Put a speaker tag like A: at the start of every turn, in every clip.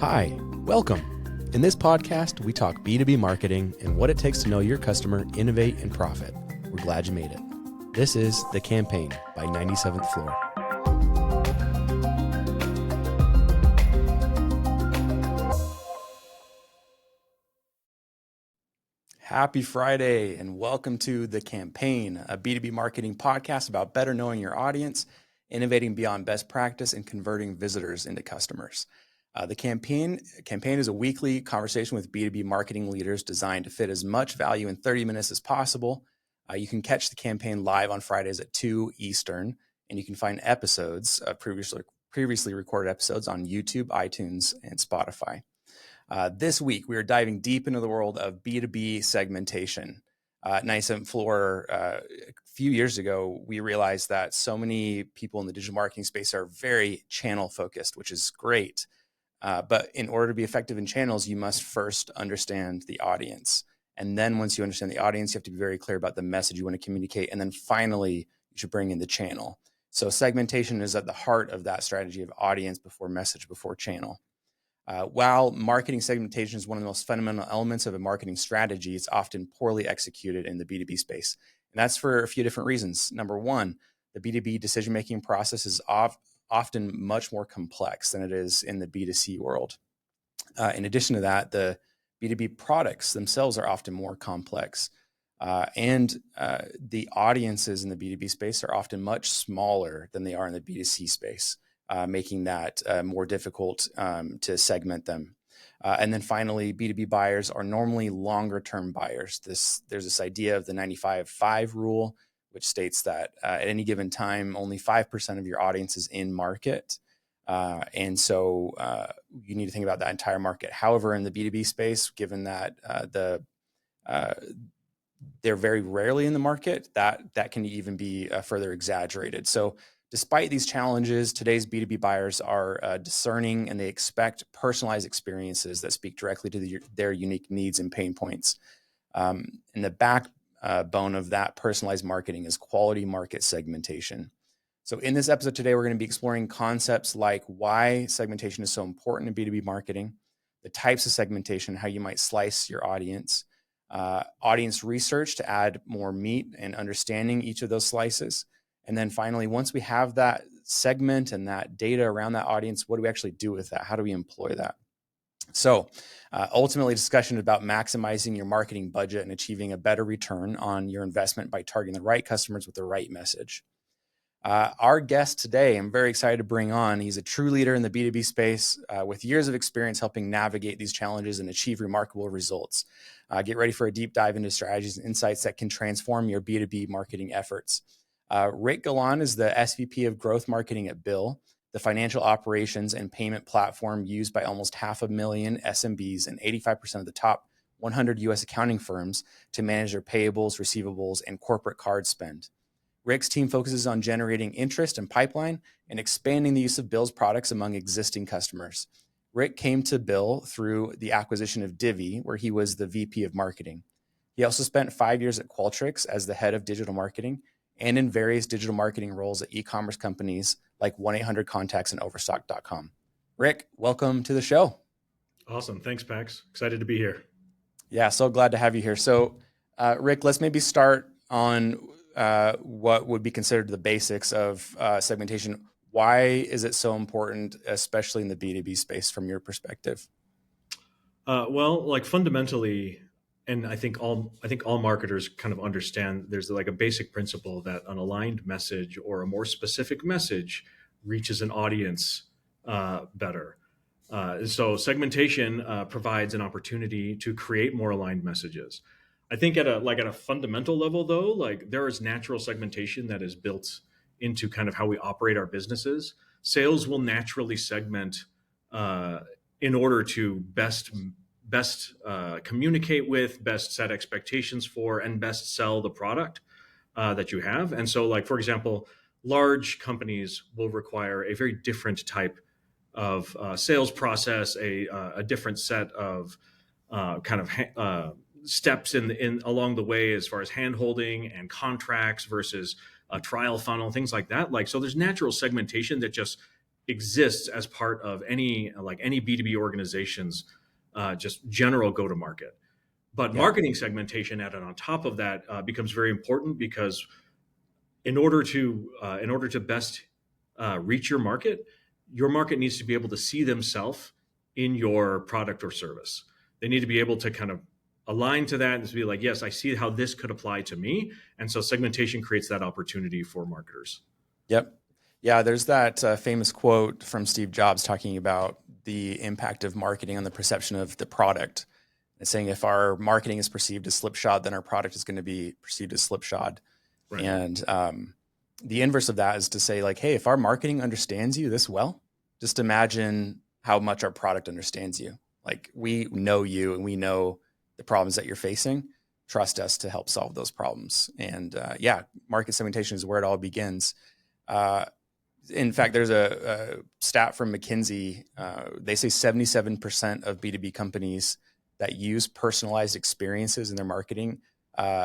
A: Hi, welcome. In this podcast, we talk B2B marketing and what it takes to know your customer, innovate, and profit. We're glad you made it. This is The Campaign by 97th Floor. Happy Friday and welcome to The Campaign, a B2B marketing podcast about better knowing your audience, innovating beyond best practice, and converting visitors into customers. The campaign is a weekly conversation with B2B marketing leaders designed to fit as much value in 30 minutes as possible. You can catch The Campaign live on Fridays at 2 Eastern, and you can find episodes, previously recorded episodes on YouTube, iTunes, and Spotify. This week, we are diving deep into the world of B2B segmentation. At 97th Floor, a few years ago, we realized that so many people in the digital marketing space are very channel focused, which is great. But in order to be effective in channels, you must first understand the audience. And then once you understand the audience, you have to be very clear about the message you want to communicate. And then finally, you should bring in the channel. So segmentation is at the heart of that strategy of audience before message before channel. While marketing segmentation is one of the most fundamental elements of a marketing strategy, it's often poorly executed in the B2B space. And that's for a few different reasons. Number one, the B2B decision-making process is often much more complex than it is in the B2C world. In addition to that, the B2B products themselves are often more complex. And the audiences in the B2B space are often much smaller than they are in the B2C space, making that more difficult to segment them. And then finally, B2B buyers are normally longer-term buyers. There's this idea of the 95-5 rule, which states that at any given time, only 5% of your audience is in market. And so you need to think about that entire market. However, in the B2B space, given that they're very rarely in the market, that can even be further exaggerated. So despite these challenges, today's B2B buyers are discerning and they expect personalized experiences that speak directly to their unique needs and pain points. And the backbone of that personalized marketing is quality market segmentation. So in this episode today, we're going to be exploring concepts like why segmentation is so important in B2B marketing, the types of segmentation, how you might slice your audience, audience research to add more meat and understanding each of those slices. And then finally, once we have that segment and that data around that audience, what do we actually do with that? How do we employ that? So ultimately, discussion about maximizing your marketing budget and achieving a better return on your investment by targeting the right customers with the right message. Our guest today, I'm very excited to bring on. He's a true leader in the B2B space with years of experience helping navigate these challenges and achieve remarkable results. Get ready for a deep dive into strategies and insights that can transform your B2B marketing efforts. Rick Galán is the SVP of Growth Marketing at Bill, the financial operations and payment platform used by almost 500,000 SMBs and 85% of the top 100 U.S. accounting firms to manage their payables, receivables, and corporate card spend. Rick's team focuses on generating interest and pipeline and expanding the use of Bill's products among existing customers. Rick came to Bill through the acquisition of Divvy, where he was the VP of marketing. He also spent 5 years at Qualtrics as the head of digital marketing and in various digital marketing roles at e-commerce companies like 1-800-Contacts and Overstock.com. Rick, welcome to the show.
B: Awesome. Thanks, Pax. Excited to be here.
A: Yeah, so glad to have you here. So, Rick, let's maybe start on what would be considered the basics of segmentation. Why is it so important, especially in the B2B space from your perspective?
B: Fundamentally, and I think all marketers kind of understand there's like a basic principle that an aligned message or a more specific message reaches an audience better. So segmentation provides an opportunity to create more aligned messages. I think at a fundamental level, though, like there is natural segmentation that is built into kind of how we operate our businesses. Sales will naturally segment in order to best communicate with, best set expectations for, and best sell the product that you have. And so, like, for example, large companies will require a very different type of sales process, a different set of steps in along the way as far as hand-holding and contracts versus a trial funnel, things like that. Like, so there's natural segmentation that just exists as part of any B2B organization's just general go-to-market. But marketing segmentation added on top of that becomes very important, because in order to best reach your market needs to be able to see themselves in your product or service. They need to be able to kind of align to that and to be like, yes, I see how this could apply to me. And so segmentation creates that opportunity for marketers.
A: Yep. Yeah, there's that famous quote from Steve Jobs talking about the impact of marketing on the perception of the product. And saying if our marketing is perceived as slipshod, then our product is going to be perceived as slipshod. Right. And the inverse of that is to say, like, hey, if our marketing understands you this well, just imagine how much our product understands you. Like, we know you and we know the problems that you're facing. Trust us to help solve those problems. And market segmentation is where it all begins. In fact, there's a stat from McKinsey. They say 77% of B2B companies that use personalized experiences in their marketing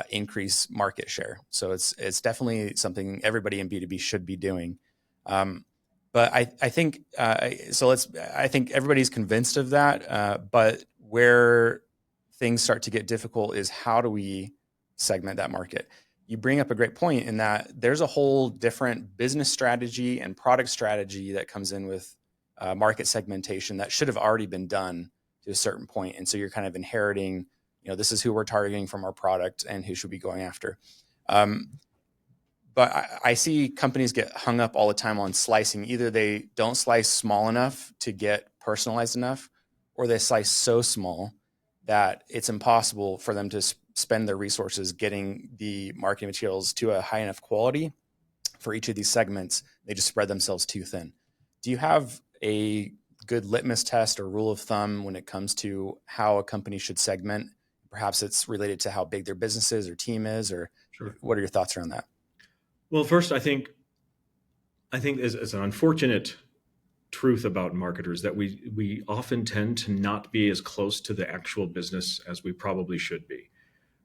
A: increase market share. So it's definitely something everybody in B2B should be doing. But I think I think everybody's convinced of that. But where things start to get difficult is, how do we segment that market? You bring up a great point in that there's a whole different business strategy and product strategy that comes in with market segmentation that should have already been done to a certain point. And so you're kind of inheriting, this is who we're targeting from our product and who should we be going after. But I see companies get hung up all the time on slicing. Either they don't slice small enough to get personalized enough, or they slice so small that it's impossible for them to spend their resources getting the marketing materials to a high enough quality for each of these segments. They just spread themselves too thin. Do you have a good litmus test or rule of thumb when it comes to how a company should segment? Perhaps it's related to how big their business is or team is, or Sure. What are your thoughts around that?
B: Well, first, I think it's an unfortunate truth about marketers that we often tend to not be as close to the actual business as we probably should be,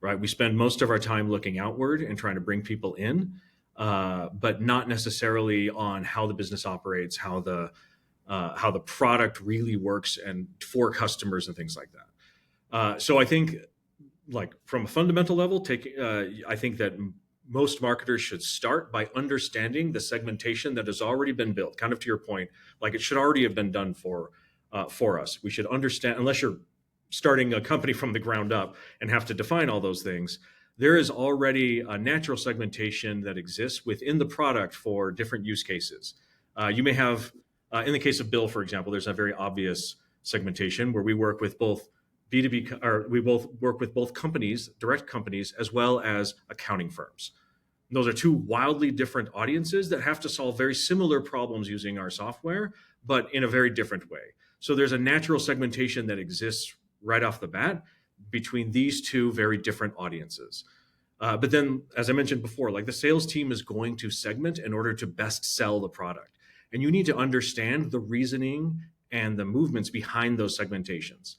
B: right? We spend most of our time looking outward and trying to bring people in, but not necessarily on how the business operates, how the product really works and for customers and things like that. So I think, like, from a fundamental level, I think that most marketers should start by understanding the segmentation that has already been built. Kind of to your point, like, it should already have been done for us. We should understand, unless you're starting a company from the ground up and have to define all those things, there is already a natural segmentation that exists within the product for different use cases. You may have, in the case of Bill, for example, there's a very obvious segmentation where we work with both B2B, or we both work with both companies, direct companies, as well as accounting firms. And those are two wildly different audiences that have to solve very similar problems using our software, but in a very different way. So there's a natural segmentation that exists right off the bat between these two very different audiences. But then, as I mentioned before, like, the sales team is going to segment in order to best sell the product. And you need to understand the reasoning and the movements behind those segmentations.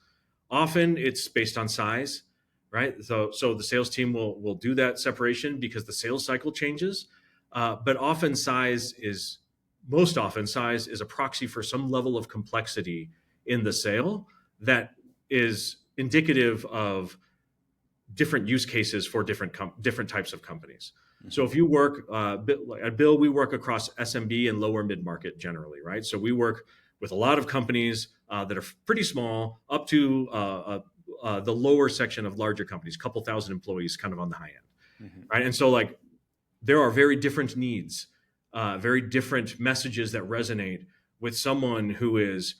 B: Often it's based on size, right? So the sales team will do that separation because the sales cycle changes. But most often size is a proxy for some level of complexity in the sale that is indicative of different use cases for different types of companies. Mm-hmm. So if you work at Bill, we work across SMB and lower mid-market generally, right? So we work with a lot of companies that are pretty small, up to the lower section of larger companies, a couple thousand employees, kind of on the high end, mm-hmm. right? And so, like, there are very different needs, very different messages that resonate with someone who is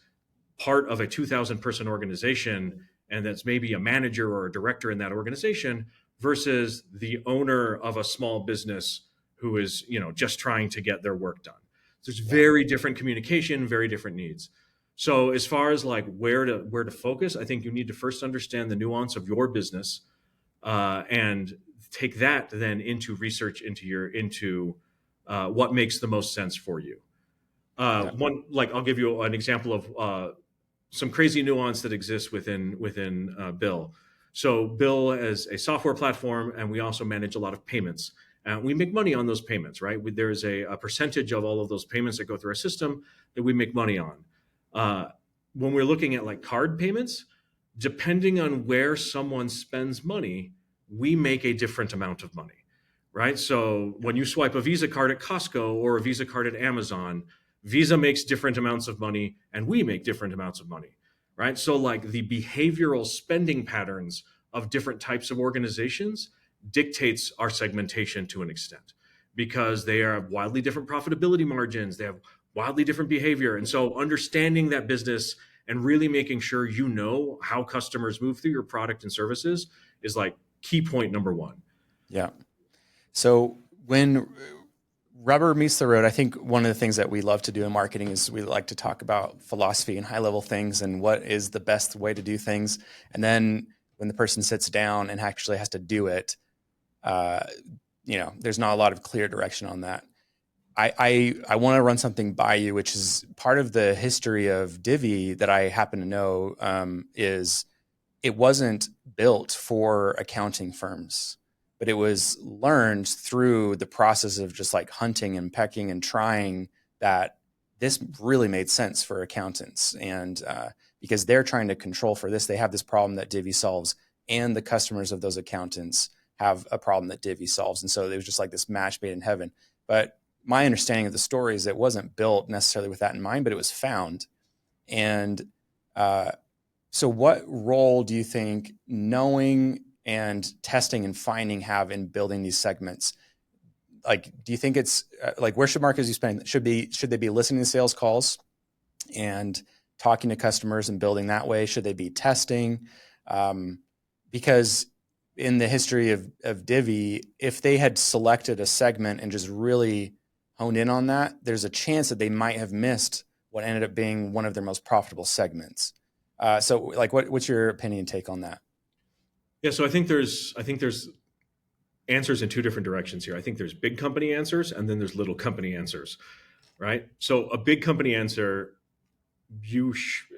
B: part of a 2,000 person organization and that's maybe a manager or a director in that organization versus the owner of a small business who is, just trying to get their work done. There's very different communication, very different needs. So as far as, like, where to focus, I think you need to first understand the nuance of your business, and take that then into research into what makes the most sense for you. I'll give you an example of some crazy nuance that exists within Bill. So Bill is a software platform, and we also manage a lot of payments. We make money on those payments, right? There's a percentage of all of those payments that go through our system that we make money on. When we're looking at like card payments, depending on where someone spends money, we make a different amount of money, right? So when you swipe a Visa card at Costco or a Visa card at Amazon, Visa makes different amounts of money and we make different amounts of money, right? So like the behavioral spending patterns of different types of organizations dictates our segmentation to an extent, because they have wildly different profitability margins, they have wildly different behavior. And so understanding that business and really making sure you know how customers move through your product and services is like key point number one.
A: Yeah. So when rubber meets the road, I think one of the things that we love to do in marketing is we like to talk about philosophy and high level things and what is the best way to do things. And then when the person sits down and actually has to do it, there's not a lot of clear direction on that. I want to run something by you, which is part of the history of Divvy that I happen to know, is it wasn't built for accounting firms, but it was learned through the process of just like hunting and pecking and trying that this really made sense for accountants. And because they're trying to control for this, they have this problem that Divvy solves, and the customers of those accountants have a problem that Divvy solves. And so it was just like this match made in heaven. But my understanding of the story is it wasn't built necessarily with that in mind, but it was found. And so what role do you think knowing and testing and finding have in building these segments? Like, do you think it's like, where should marketers be spending? Should they be listening to sales calls and talking to customers and building that way? Should they be testing? Because in the history of Divvy, if they had selected a segment and just really honed in on that, there's a chance that they might have missed what ended up being one of their most profitable segments. So like, what's your opinion and take on that?
B: Yeah. So I think there's answers in two different directions here. I think there's big company answers and then there's little company answers, right? So a big company answer,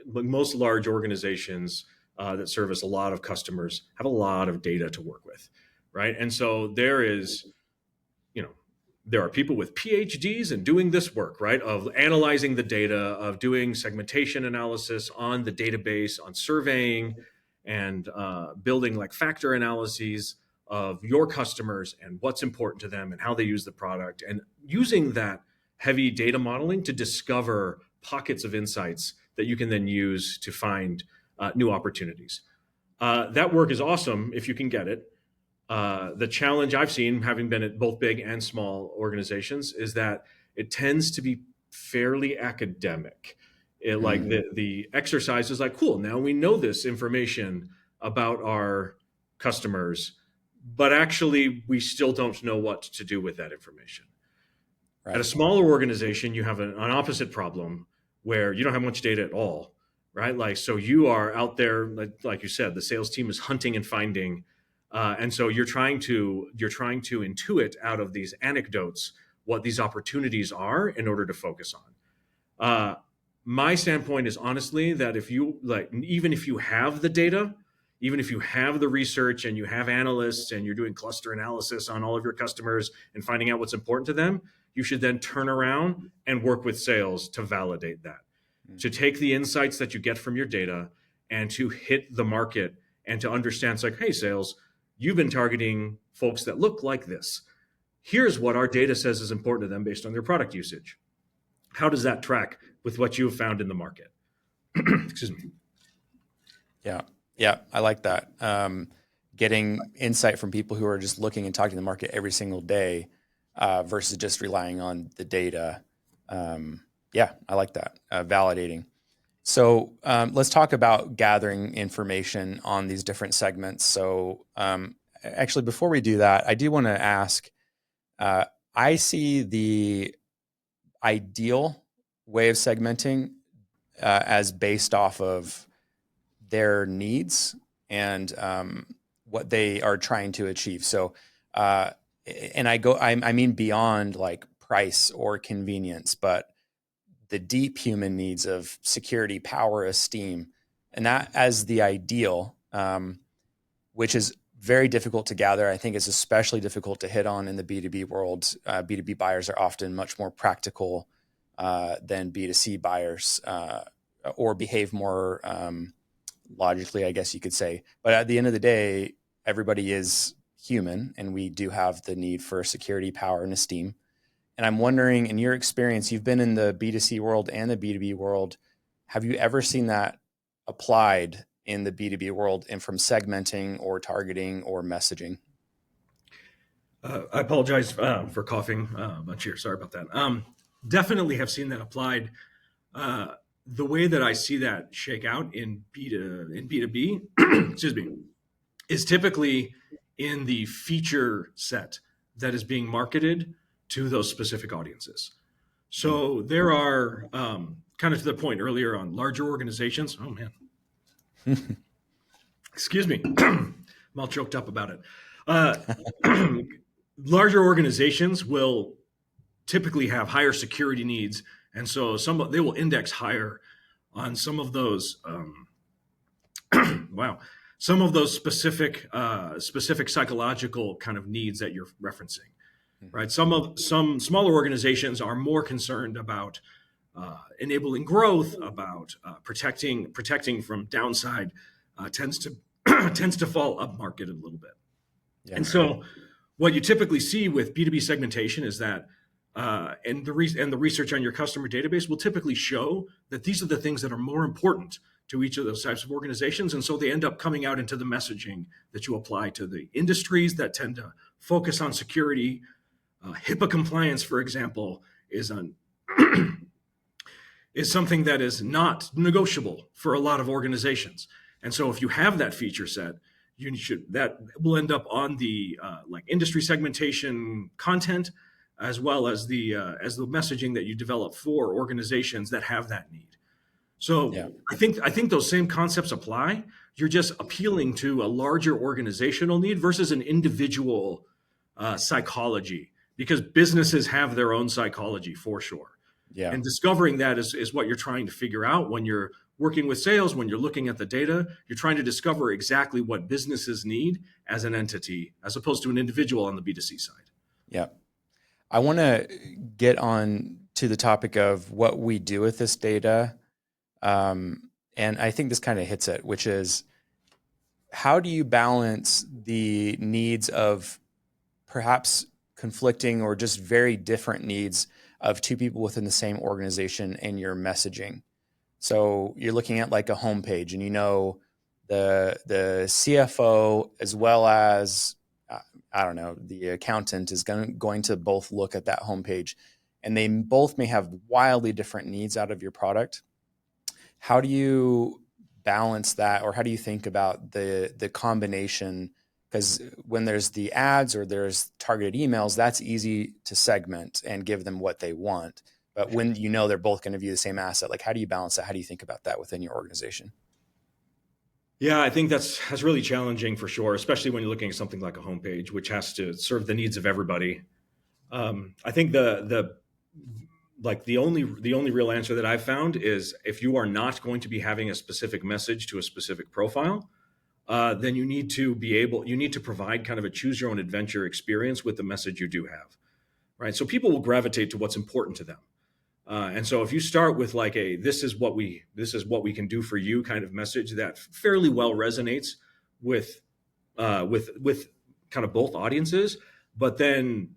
B: most large organizations that service a lot of customers have a lot of data to work with, right? And so there are people with PhDs and doing this work, right? Of analyzing the data, of doing segmentation analysis on the database, on surveying, and building like factor analyses of your customers and what's important to them and how they use the product, and using that heavy data modeling to discover pockets of insights that you can then use to find new opportunities. That work is awesome if you can get it. The challenge I've seen, having been at both big and small organizations, is that it tends to be fairly academic. Like the exercise is like, cool, now we know this information about our customers, but actually we still don't know what to do with that information. Right. At a smaller organization, you have an opposite problem where you don't have much data at all, right? Like, so you are out there, like you said, the sales team is hunting and finding. And so you're trying to intuit out of these anecdotes what these opportunities are in order to focus on. My standpoint is honestly that even if you have the data, even if you have the research and you have analysts and you're doing cluster analysis on all of your customers and finding out what's important to them, you should then turn around and work with sales to validate that, to take the insights that you get from your data and to hit the market and to understand, it's like, hey, sales, you've been targeting folks that look like this. Here's what our data says is important to them based on their product usage. How does that track with what you have found in the market? Excuse me.
A: Yeah, I like that. Getting insight from people who are just looking and talking to the market every single day versus just relying on the data. Yeah, I like that. Validating. So let's talk about gathering information on these different segments. So actually, before we do that, I do want to ask, I see the ideal way of segmenting as based off of their needs and what they are trying to achieve. So, and I mean beyond like price or convenience, but the deep human needs of security, power, esteem, and that as the ideal, which is very difficult to gather. I think it's especially difficult to hit on in the B2B world. B2B buyers are often much more practical than B2C buyers, or behave more logically, I guess you could say. But at the end of the day, everybody is human, and we do have the need for security, power, and esteem. And I'm wondering, in your experience, you've been in the B2C world and the B2B world. Have you ever seen that applied in the B2B world, and from segmenting or targeting or messaging?
B: I apologize for coughing a bunch here. Sorry about that. Definitely have seen that applied. The way that I see that shake out in B2B, excuse me, is typically in the feature set that is being marketed to those specific audiences. So there are, kind of to the point earlier on larger organizations. Oh man, excuse me, I'm all choked up about it. Larger organizations will typically have higher security needs, and so they will index higher on some of those. Some of those specific psychological kind of needs that you're referencing, right? Some smaller organizations are more concerned about enabling growth, about protecting from downside. Tends to fall up market a little bit, and so what you typically see with B2B segmentation is that, and the research on your customer database will typically show that these are the things that are more important to each of those types of organizations. And so they end up coming out into the messaging that you apply to the industries that tend to focus on security. HIPAA compliance, for example, is something that is not negotiable for a lot of organizations. And so if you have that feature set, that will end up on the like industry segmentation content, as well as the messaging that you develop for organizations that have that need. So yeah. I think those same concepts apply. You're just appealing to a larger organizational need versus an individual psychology, because businesses have their own psychology for sure. Yeah. And discovering that is what you're trying to figure out when you're working with sales. When you're looking at the data, you're trying to discover exactly what businesses need as an entity, as opposed to an individual on the B2C side.
A: Yeah. I want to get on to the topic of what we do with this data. And I think this kind of hits it, which is, how do you balance the needs of perhaps conflicting or just very different needs of two people within the same organization and your messaging? So you're looking at like a homepage, and the CFO as well as the accountant is going to both look at that homepage, and they both may have wildly different needs out of your product. How do you balance that, or how do you think about the combination? Because when there's the ads or there's targeted emails, that's easy to segment and give them what they want. But when they're both going to view the same asset, like, how do you balance that? How do you think about that within your organization?
B: Yeah, I think that's really challenging for sure, especially when you're looking at something like a homepage, which has to serve the needs of everybody. I think the only real answer that I've found is, if you are not going to be having a specific message to a specific profile, then you need to provide kind of a choose your own adventure experience with the message you do have, right? So people will gravitate to what's important to them. And so if you start with like this is what we can do for you kind of message that fairly well resonates with kind of both audiences, but then,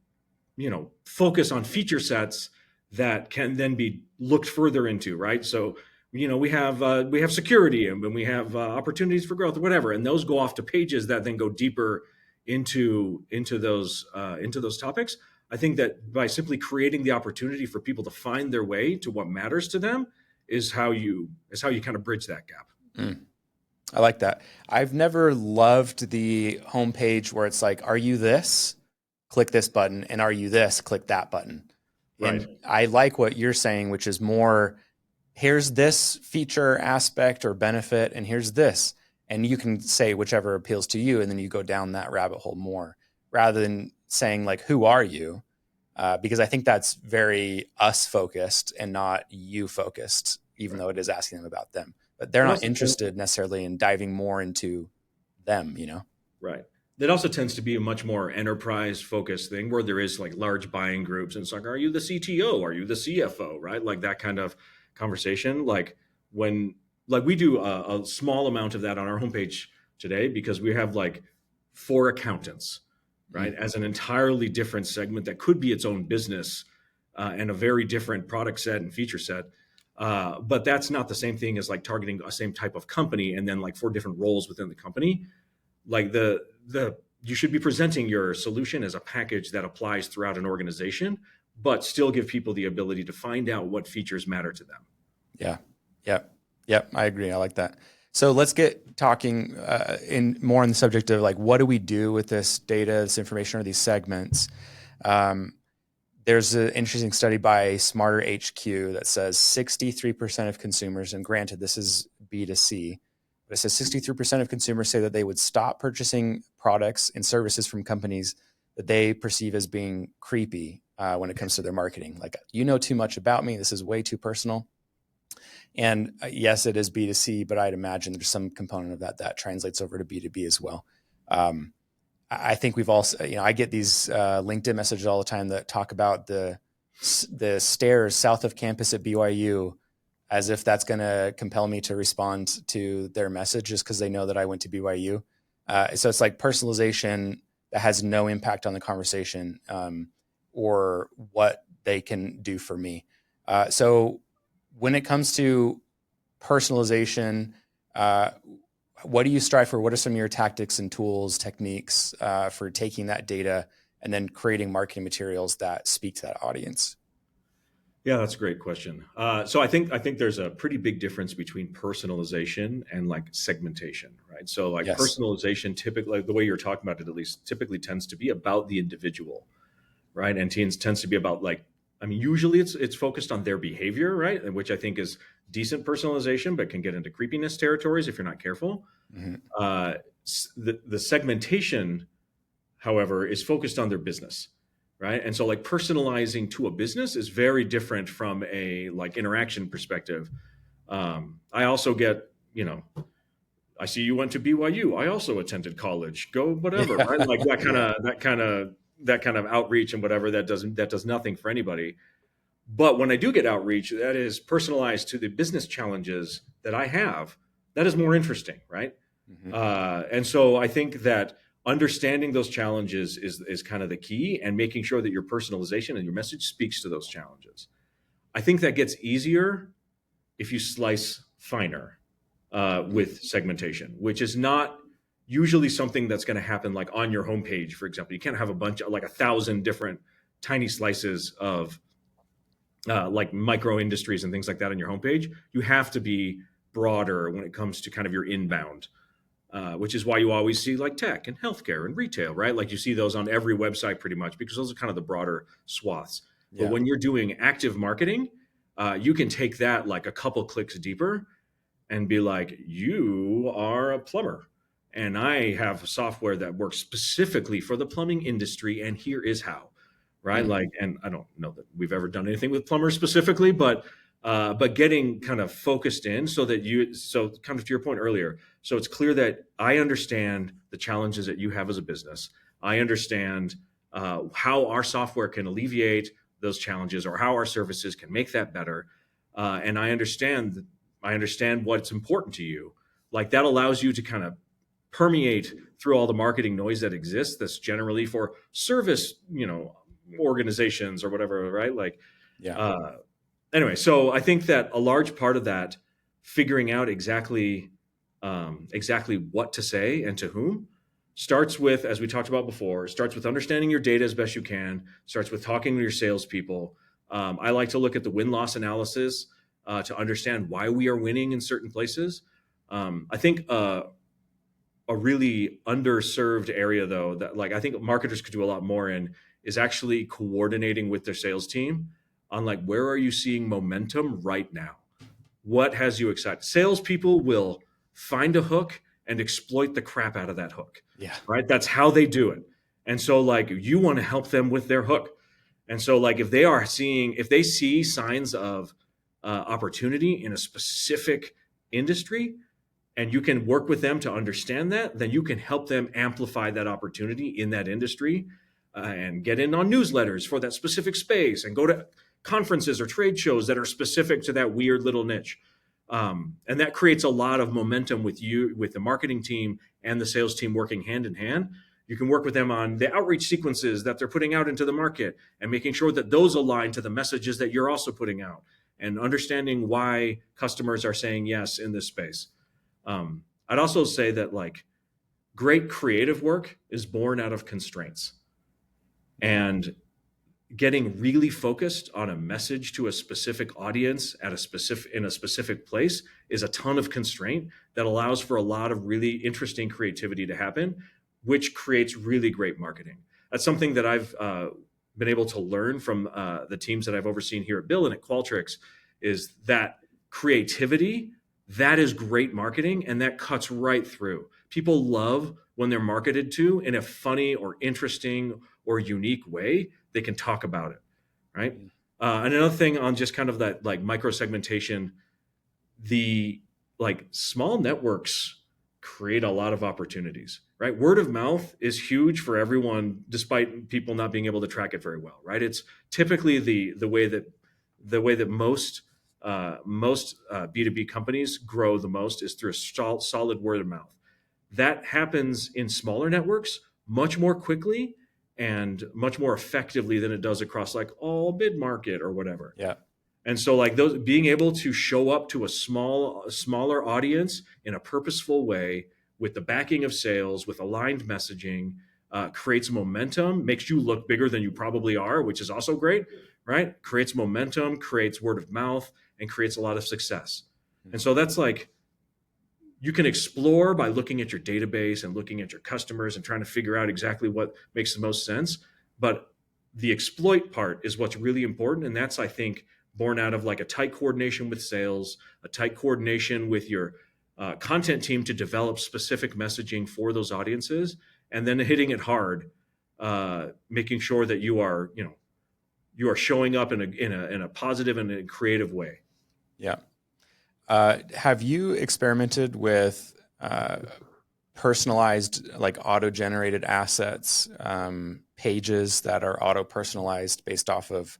B: focus on feature sets that can then be looked further into, right? So, we have security, and we have opportunities for growth or whatever, and those go off to pages that then go deeper into those topics. I think that by simply creating the opportunity for people to find their way to what matters to them is how you kind of bridge that gap.
A: I like that. I've never loved the homepage where it's like, are you this? Click this button. And are you this? Click that button. Right. And I like what you're saying, which is more, here's this feature aspect or benefit, and here's this. And you can say whichever appeals to you, and then you go down that rabbit hole more, rather than saying like, who are you? Because I think that's very us focused and not you focused, even though it is asking them about them. But they're not interested necessarily in diving more into them,
B: Right. That also tends to be a much more enterprise focused thing where there is like large buying groups and it's like, are you the CTO? Are you the CFO? Right? Like that kind of conversation. Like when, like we do a small amount of that on our homepage today because we have like 4 accountants, right?
A: Mm.
B: As an entirely different segment that could be its own business and a very different product set and feature set. But that's not the same thing as like targeting a same type of company and then like 4 different roles within the company. Like the you should be presenting your solution as a package that applies throughout an organization, but still give people the ability to find out what features matter to them.
A: Yeah. Yep. Yep. I agree. I like that. So let's get talking in more on the subject of like, what do we do with this data, this information, or these segments? There's an interesting study by Smarter HQ that says 63% of consumers, and granted, this is B2C, but it says 63% of consumers say that they would stop purchasing products and services from companies that they perceive as being creepy when it comes to their marketing. Like, you know too much about me. This is way too personal. And yes, it is B2C, but I'd imagine there's some component of that that translates over to B2B as well. I think we've also, I get these LinkedIn messages all the time that talk about the stairs south of campus at BYU, as if that's going to compel me to respond to their message just because they know that I went to BYU. So it's like personalization that has no impact on the conversation or what they can do for me. So when it comes to personalization, what do you strive for? What are some of your tactics and tools, techniques for taking that data and then creating marketing materials that speak to that audience?
B: Yeah, that's a great question. So I think there's a pretty big difference between personalization and like segmentation, right? So like
A: Yes.
B: personalization, typically the way you're talking about it, at least typically tends to be about the individual, right? And tends to be about like, I mean, usually it's focused on their behavior, right? Which I think is decent personalization, but can get into creepiness territories if you're not careful.
A: Mm-hmm.
B: The segmentation, however, is focused on their business, right? And so like personalizing to a business is very different from a like interaction perspective. I also get, I see you went to BYU. I also attended college. Go whatever, right? Like that kind of outreach and whatever that does nothing for anybody. But when I do get outreach that is personalized to the business challenges that I have, that is more interesting, right?
A: Mm-hmm.
B: And so I think that understanding those challenges is kind of the key, and making sure that your personalization and your message speaks to those challenges. I think that gets easier if you slice finer with segmentation, which is not usually something that's going to happen like on your homepage, for example. You can't have a bunch of like 1,000 different tiny slices of like micro industries and things like that on your homepage. You have to be broader when it comes to kind of your inbound, which is why you always see like tech and healthcare and retail, right? Like you see those on every website pretty much because those are kind of the broader swaths.
A: Yeah.
B: But when you're doing active marketing, you can take that like a couple clicks deeper and be like, you are a plumber and I have software that works specifically for the plumbing industry, and here is how, right?
A: Mm-hmm.
B: Like, and I don't know that we've ever done anything with plumbers specifically, but getting kind of focused in so kind of to your point earlier, so it's clear that I understand the challenges that you have as a business. I understand how our software can alleviate those challenges or how our services can make that better. And I understand what's important to you. Like that allows you to kind of permeate through all the marketing noise that exists that's generally for service, organizations or whatever, right? Like, anyway, so I think that a large part of that, figuring out exactly what to say and to whom, starts with, as we talked about before, starts with understanding your data as best you can, starts with talking to your salespeople. I like to look at the win-loss analysis to understand why we are winning in certain places. I think a really underserved area, though, that like I think marketers could do a lot more in, is actually coordinating with their sales team on like, where are you seeing momentum right now? What has you excited? Salespeople will find a hook and exploit the crap out of that hook.
A: Yeah.
B: Right. That's how they do it. And so like you want to help them with their hook. And so like if they see signs of opportunity in a specific industry, and you can work with them to understand that, then you can help them amplify that opportunity in that industry, and get in on newsletters for that specific space and go to conferences or trade shows that are specific to that weird little niche. And that creates a lot of momentum with the marketing team and the sales team working hand in hand. You can work with them on the outreach sequences that they're putting out into the market and making sure that those align to the messages that you're also putting out, and understanding why customers are saying yes in this space. I'd also say that like great creative work is born out of constraints, and getting really focused on a message to a specific audience in a specific place is a ton of constraint that allows for a lot of really interesting creativity to happen, which creates really great marketing. That's something that I've been able to learn from the teams that I've overseen here at Bill and at Qualtrics, is that creativity, that is great marketing, and that cuts right through. People love when they're marketed to in a funny or interesting or unique way. They can talk about it, right? And another thing on just kind of that like micro segmentation, the like small networks create a lot of opportunities, right? Word of mouth is huge for everyone, despite people not being able to track it very well, right? It's typically the way that most B2B companies grow the most is through a solid word of mouth. That happens in smaller networks much more quickly and much more effectively than it does across like all mid-market or whatever.
A: Yeah.
B: And so like those, being able to show up to a smaller audience in a purposeful way with the backing of sales, with aligned messaging, creates momentum, makes you look bigger than you probably are, which is also great, right? Creates momentum, creates word of mouth, and creates a lot of success. And so that's like, you can explore by looking at your database and looking at your customers and trying to figure out exactly what makes the most sense. But the exploit part is what's really important. And that's, I think, born out of like a tight coordination with sales, a tight coordination with your content team to develop specific messaging for those audiences, and then hitting it hard, making sure that you are showing up in a positive and a creative way.
A: Yeah. Have you experimented with personalized, like auto-generated assets, pages that are auto-personalized based off of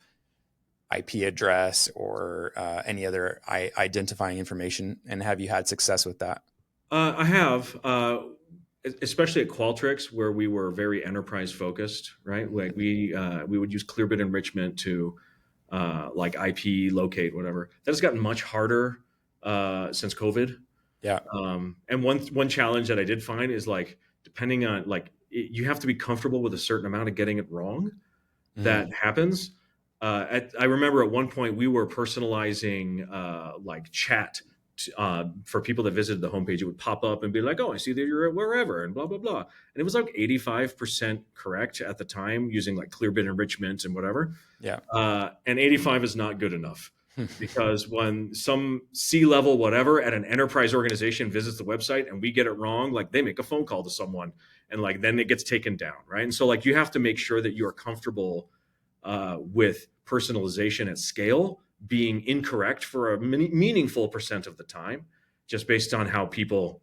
A: IP address or any other identifying information? And have you had success with that?
B: I have, especially at Qualtrics, where we were very enterprise focused, right? Like we would use Clearbit enrichment to like IP locate, whatever. That has gotten much harder since COVID.
A: Yeah.
B: And one challenge that I did find is like, depending on like, you have to be comfortable with a certain amount of getting it wrong. That happens. I remember at one point we were personalizing like chat for people that visited the homepage. It would pop up and be like, "Oh, I see that you're at wherever," and blah blah blah. And it was like 85% correct at the time using like Clearbit enrichment and whatever.
A: Yeah.
B: And 85 is not good enough. Because when some C-level whatever at an enterprise organization visits the website and we get it wrong, like they make a phone call to someone and like then it gets taken down, right? And so like you have to make sure that you're comfortable with personalization at scale being incorrect for a meaningful percent of the time, just based on how people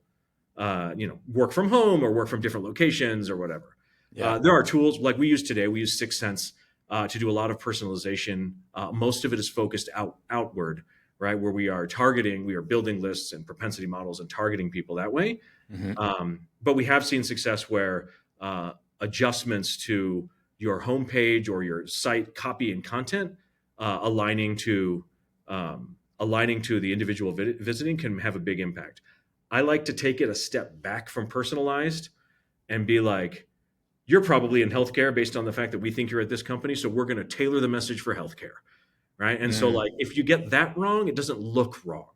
B: work from home or work from different locations or whatever.
A: Yeah.
B: There are tools like we use today. We use 6 Sense to do a lot of personalization. Most of it is focused outward, right? Where we are building lists and propensity models and targeting people that way. But we have seen success where adjustments to your homepage or your site copy and content aligning to the individual visiting can have a big impact. I like to take it a step back from personalized and be like, you're probably in healthcare based on the fact that we think you're at this company. So we're going to tailor the message for healthcare. Right. And so like, if you get that wrong, it doesn't look wrong.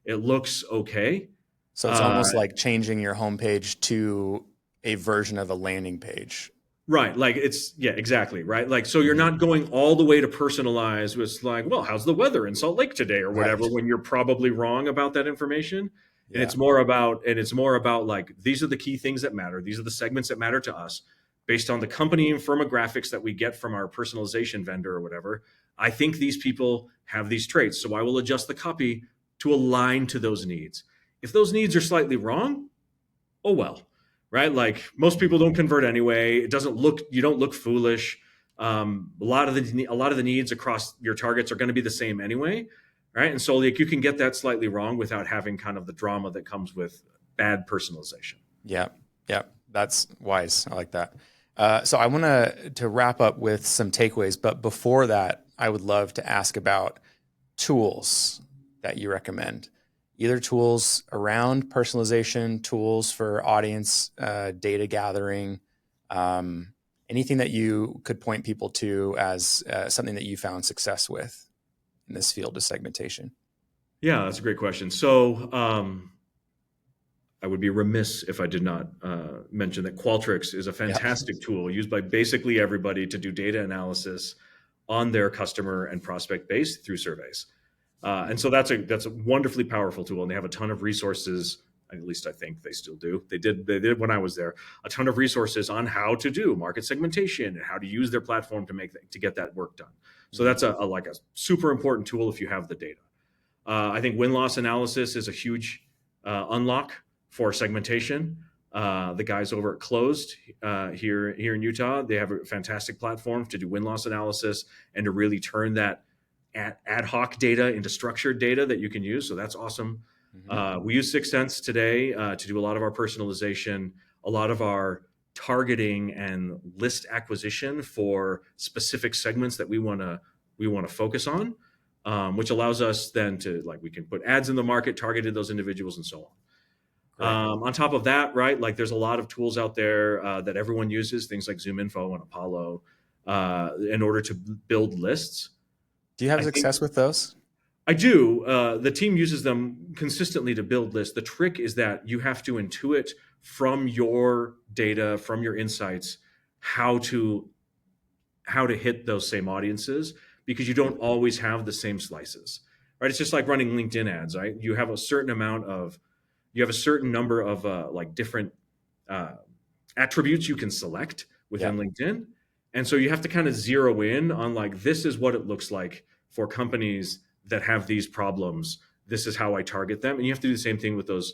B: It looks okay.
A: So it's almost like changing your homepage to a version of a landing page.
B: Right. Like exactly. Right. Like, so you're not going all the way to personalize with like, well, how's the weather in Salt Lake today or whatever, when you're probably wrong about that information. Yeah. And it's more about like, these are the key things that matter. These are the segments that matter to us based on the company and firmographics that we get from our personalization vendor or whatever. I think these people have these traits. So I will adjust the copy to align to those needs. If those needs are slightly wrong, oh well, right? Like most people don't convert anyway. It doesn't look, you don't look foolish. A lot of the needs across your targets are going to be the same anyway, right? And so like you can get that slightly wrong without having kind of the drama that comes with bad personalization.
A: Yeah, yeah, that's wise. I like that. So I want to wrap up with some takeaways, but before that, I would love to ask about tools that you recommend. Either tools around personalization, tools for audience data gathering, anything that you could point people to as something that you found success with in this field of segmentation.
B: Yeah, that's a great question. So I would be remiss if I did not mention that Qualtrics is a fantastic tool used by basically everybody to do data analysis on their customer and prospect base through surveys. And so that's a wonderfully powerful tool, and they have a ton of resources. At least I think they still do. They did when I was there. A ton of resources on how to do market segmentation and how to use their platform to get that work done. So that's a super important tool if you have the data. I think win-loss analysis is a huge unlock for segmentation. The guys over at Closed here in Utah, they have a fantastic platform to do win-loss analysis and to really turn that ad hoc data into structured data that you can use. So that's awesome. We use 6 Sense today to do a lot of our personalization, a lot of our targeting and list acquisition for specific segments that we want to focus on, which allows us then to we can put ads in the market targeted those individuals and so on. On top of that, right, like there's a lot of tools out there that everyone uses, things like ZoomInfo and Apollo, in order to build lists.
A: Do you have success with those?
B: I do. The team uses them consistently to build lists. The trick is that you have to intuit from your data, from your insights, how to hit those same audiences, because you don't always have the same slices, right? It's just like running LinkedIn ads, right? You have a certain number of different attributes you can select within LinkedIn. And so you have to kind of zero in on this is what it looks like for companies that have these problems. This is how I target them. And you have to do the same thing with those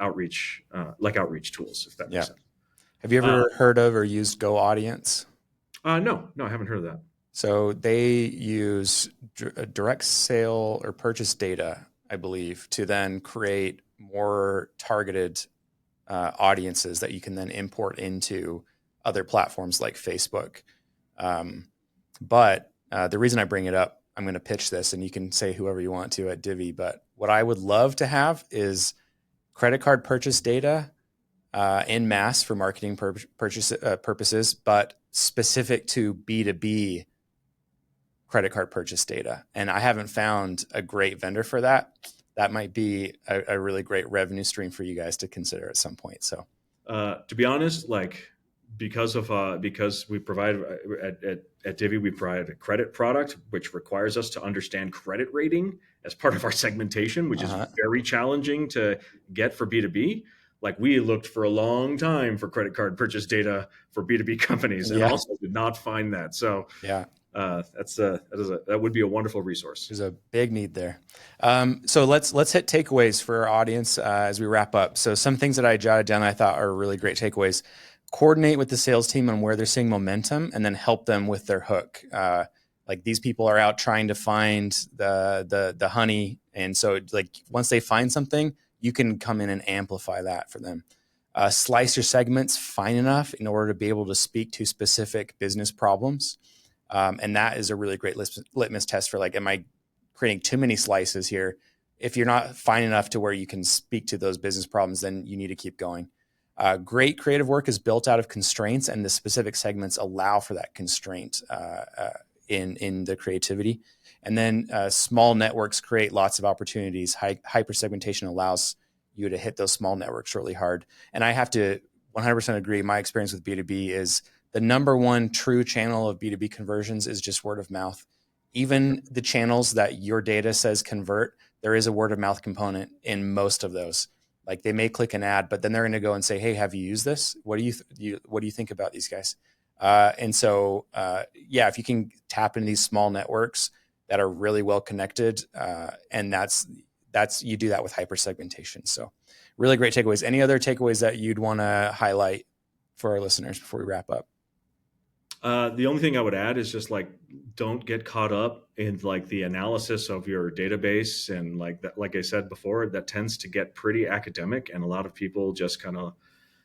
B: outreach tools, if that makes sense.
A: Have you ever heard of or used Go Audience?
B: No, I haven't heard of that.
A: So they use direct sale or purchase data, I believe, to then create more targeted audiences that you can then import into other platforms like Facebook. But the reason I bring it up, I'm going to pitch this, and you can say whoever you want to at Divvy, but what I would love to have is credit card purchase data en masse for marketing purposes, but specific to B2B credit card purchase data. And I haven't found a great vendor for that. That might be a really great revenue stream for you guys to consider at some point. So
B: to be honest, because we provide at Divvy, we provide a credit product, which requires us to understand credit rating as part of our segmentation, which is very challenging to get for B2B. We looked for a long time for credit card purchase data for B2B companies and also did not find that. So that would be a wonderful resource.
A: There's a big need there. So let's hit takeaways for our audience as we wrap up. So some things that I jotted down I thought are really great takeaways. Coordinate with the sales team on where they're seeing momentum, and then help them with their hook. These people are out trying to find the honey, and so once they find something, you can come in and amplify that for them. Slice your segments fine enough in order to be able to speak to specific business problems. And that is a really great litmus test for am I creating too many slices here? If you're not fine enough to where you can speak to those business problems, then you need to keep going. Great creative work is built out of constraints, and the specific segments allow for that constraint in the creativity. And then small networks create lots of opportunities. Hyper-segmentation allows you to hit those small networks really hard. And I have to 100% agree. My experience with B2B is the number one true channel of B2B conversions is just word of mouth. Even the channels that your data says convert, there is a word of mouth component in most of those. They may click an ad, but then they're going to go and say, "Hey, have you used this? What do you think about these guys?" And so, if you can tap into these small networks that are really well connected, and that's you do that with hypersegmentation. So really great takeaways. Any other takeaways that you'd want to highlight for our listeners before we wrap up?
B: The only thing I would add is just like, don't get caught up in like the analysis of your database. And like that, like I said before, that tends to get pretty academic, and a lot of people just kind of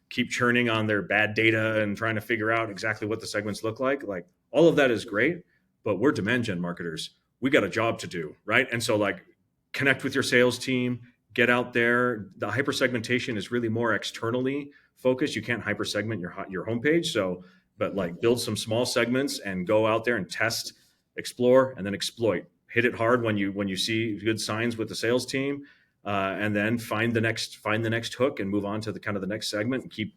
B: keep churning on their bad data and trying to figure out exactly what the segments look like. Like, all of that is great, but we're demand gen marketers. We got a job to do, right? And so like, connect with your sales team, get out there. The hypersegmentation is really more externally focused. You can't hypersegment your homepage. So, but like, build some small segments and go out there and test, explore, and then exploit. Hit it hard when you see good signs with the sales team, and then find the next hook and move on to the next segment, and keep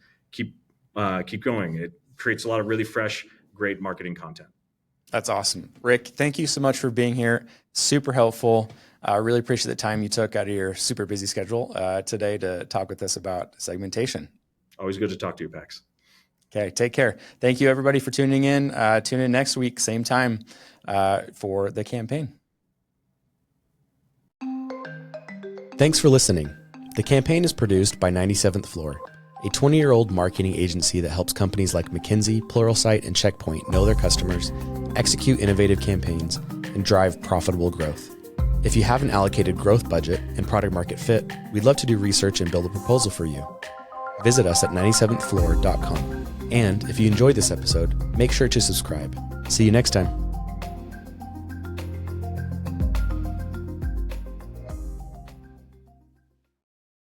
B: going. It creates a lot of really fresh, great marketing content.
A: That's awesome. Rick, thank you so much for being here. Super helpful. I really appreciate the time you took out of your super busy schedule today to talk with us about segmentation.
B: Always good to talk to you, Pax.
A: Okay, take care. Thank you, everybody, for tuning in. Tune in next week, same time, for the campaign. Thanks for listening. The Campaign is produced by 97th Floor, a 20-year-old marketing agency that helps companies like McKinsey, Pluralsight, and Checkpoint know their customers, execute innovative campaigns, and drive profitable growth. If you have an allocated growth budget and product market fit, we'd love to do research and build a proposal for you. Visit us at 97thfloor.com. And if you enjoyed this episode, make sure to subscribe. See you next time.